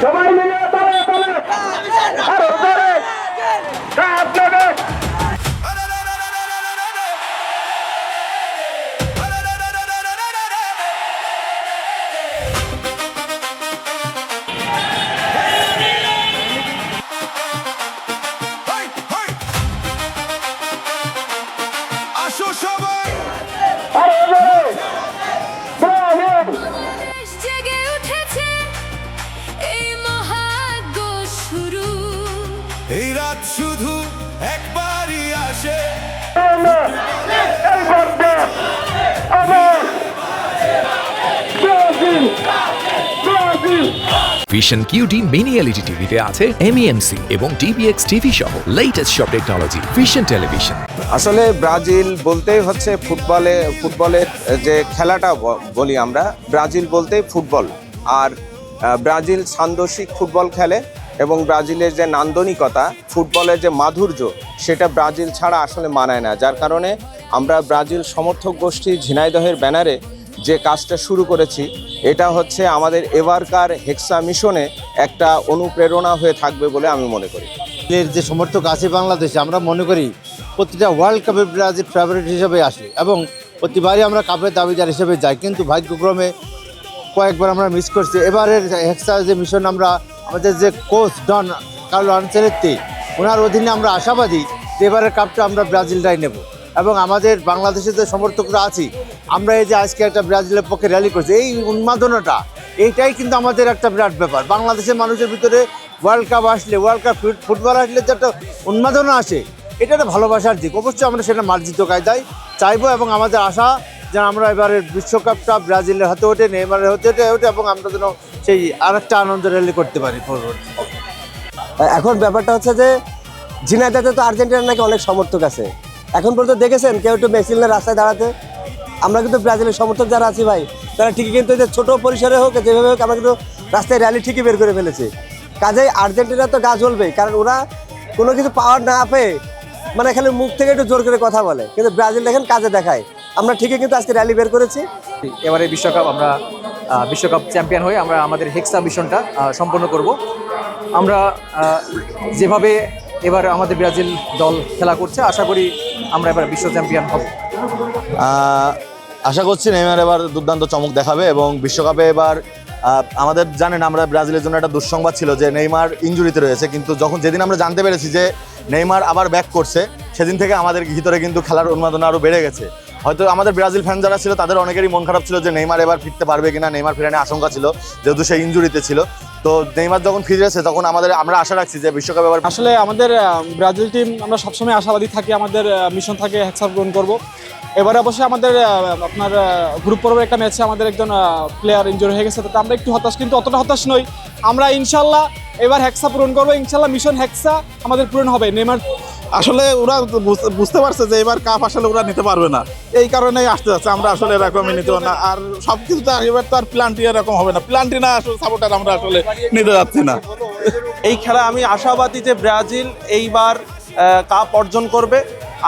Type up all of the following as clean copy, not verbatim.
সবাই মিলে তলে তলে আরো জোরে আপনাদের জেগে উঠেছে এই মহাগ শুরু। এই রাত শুধু একবারই আসে। এই গর্বে আমার Brazil Brazil vision cutie mini LED টিভিতে আছে এমইএমসি এবং ডিবিএক্স টিভি সহ লেটেস্ট সব টেকনোলজি। Vision television. আসলে ব্রাজিল বলতেই হচ্ছে ফুটবলের যে খেলাটা বলি আমরা, ব্রাজিল বলতেই ফুটবল। আর ব্রাজিল সান্দর্শিক ফুটবল খেলে এবং ব্রাজিলের যে নান্দনিকতা, ফুটবলের যে মাধুর্য, সেটা ব্রাজিল ছাড়া আসলে মানায় না। যার কারণে আমরা ব্রাজিল সমর্থক গোষ্ঠী ঝিনাইদহের ব্যানারে যে কাজটা শুরু করেছি, এটা হচ্ছে আমাদের এবারকার হেক্সা মিশনে একটা অনুপ্রেরণা হয়ে থাকবে বলে আমি মনে করি। এর যে সমর্থক আছে বাংলাদেশে, আমরা মনে করি প্রতিটা ওয়ার্ল্ড কাপে ব্রাজিল ফেভারিট হিসেবে আসে এবং প্রতিবারই আমরা কাপের দাবিদার হিসেবে যাই, কিন্তু ভাগ্যক্রমে কয়েকবার আমরা মিস করছি। এবারের হেক্সা যে মিশন, আমরা আমাদের যে কোচ ডন কার্লো আনচেলত্তি, ওনার অধীনে আমরা আশাবাদী যে এবারের কাপটা আমরা ব্রাজিলটাই নেব। এবং আমাদের বাংলাদেশের যে সমর্থকরা আছি, আমরা এই যে আজকে একটা ব্রাজিলের পক্ষে র্যালি করছি, এই উন্মাদনাটা, এইটাই কিন্তু আমাদের একটা বিরাট ব্যাপার। বাংলাদেশের মানুষের ভিতরে ওয়ার্ল্ড কাপ আসলে, ওয়ার্ল্ড কাপ ফুটবল আসলে যে একটা উন্মাদনা আসে, এটা একটা ভালোবাসার দিক। অবশ্যই আমরা সেটা মার্জিত কায়দায় চাইবো এবং আমাদের আশা যেন আমরা এবারের বিশ্বকাপটা ব্রাজিলের হাতে ওঠে, নেইমারের হাতে ওঠে এবং আমরা যেন সেই আরেকটা আনন্দ র্যালি করতে পারি। এখন ব্যাপারটা হচ্ছে যে ঝিনাইদহে তো আর্জেন্টিনার নাকি অনেক সমর্থক আছে। এখন পর্যন্ত দেখেছেন কেউ একটু মেক্সিলের রাস্তায় দাঁড়াতে? আমরা কিন্তু ব্রাজিলের সমর্থক যারা আছি ভাই, তারা ঠিকই কিন্তু যে ছোটো পরিসরে হোক, যেভাবে হোক, আমরা কিন্তু রাস্তায় র্যালি ঠিকই বের করে ফেলেছি। কাজেই আর্জেন্টিনা তো গা জ্বলবেই, কারণ ওরা কোনো কিছু পাওয়ার না পেয়ে মানে খালি মুখ থেকে একটু জোর করে কথা বলে, কিন্তু ব্রাজিল দেখেন কাজে দেখায়। আমরা ঠিকই কিন্তু আজকে র্যালি বের করেছি। এবারে বিশ্বকাপ আমরা বিশ্বকাপ চ্যাম্পিয়ন হয়ে আমরা আমাদের হেক্সা মিশনটা সম্পন্ন করব। আমরা যেভাবে এবার আমাদের ব্রাজিল দল খেলা করছে, আশা করি আমরা এবার বিশ্ব চ্যাম্পিয়ন হব। আশা করছি নেইমার এবার দুর্দান্ত চমক দেখাবে এবং বিশ্বকাপে এবার আমাদের জানেন, আমরা ব্রাজিলের জন্য একটা দুঃসংবাদ ছিল যে নেইমার ইনজুরিতে রয়েছে, কিন্তু যেদিন আমরা জানতে পেরেছি যে নেইমার আবার ব্যাক করছে, সেদিন থেকে আমাদের ভিতরে কিন্তু খেলার উন্মাদনা আরও বেড়ে গেছে। হয়তো আমাদের ব্রাজিল ফ্যান যারা ছিল তাদের অনেকেরই মন খারাপ ছিল যে নেইমার এবার ফিরতে পারবে কিনা, নেইমার ফেরানোর আশঙ্কা ছিল যেহেতু সে ইনজুরিতে ছিল। তো নেইমার যখন ফিরেছে তখন আমরা আশা রাখছি যে বিশ্বকাপে এবার আসলে আমাদের ব্রাজিল টিম আমরা সবসময় আশাবাদী থাকি, আমাদের মিশন থাকে হেক্সা পূরণ করব। এবারে অবশ্যই আমাদের আপনার গ্রুপ পর্বের একটা ম্যাচে আমাদের একজন প্লেয়ার ইনজুরি হয়ে গেছে, তাতে আমরা একটু হতাশ, কিন্তু অতটা হতাশ নই। আমরা ইনশাল্লাহ এবার হেক্সা পূরণ করবো, ইনশাল্লাহ মিশন হেক্সা আমাদের পূরণ হবে। নেইমার আসলে ওরা বুঝতে পারছে যে এবার কাপ আসলে ওরা নিতে পারবে না, এই কারণেই আসতে যাচ্ছে। আমরা আসলে এরকমই নিতে না, আর সব কিছু তো এবার তো আর প্ল্যানটি এরকম হবে না, প্ল্যানটি না আসলে সাপোর্টার আমরা আসলে নিতে যাচ্ছি না। এই খেলা আমি আশাবাদী যে ব্রাজিল এইবার কাপ অর্জন করবে।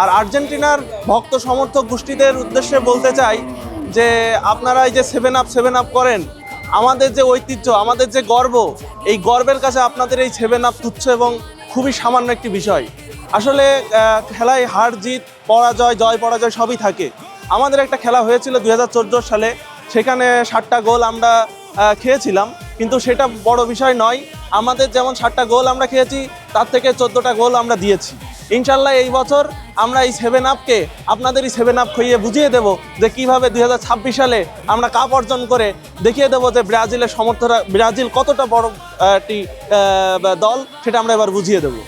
আর আর্জেন্টিনার ভক্ত সমর্থক গোষ্ঠীদের উদ্দেশ্যে বলতে চাই যে আপনারা এই যে সেভেন আপ করেন, আমাদের যে ঐতিহ্য, আমাদের যে গর্ব, এই গর্বের কাছে আপনাদের এই 7 আপ তুচ্ছ এবং খুবই সামান্য একটি বিষয়। আসলে খেলায় হার জিত, পরাজয়, জয় পরাজয় সবই থাকে। আমাদের একটা খেলা হয়েছিল 2014 সালে, সেখানে 7টা গোল আমরা খেয়েছিলাম, কিন্তু সেটা বড় বিষয় নয়। আমাদের যেমন 7টা গোল আমরা খেয়েছি, তার থেকে 14টা গোল আমরা দিয়েছি। ইনশাল্লাহ এই বছর আমরা এই 7 আপকে আপনাদের এই 7 আপ খাইয়ে বুঝিয়ে দেব যে কীভাবে 2026 সালে আমরা কাপ অর্জন করে দেখিয়ে দেবো যে ব্রাজিলের সমর্থকরা, ব্রাজিল কতটা বড় একটি দল, সেটা আমরা এবার বুঝিয়ে দেবো।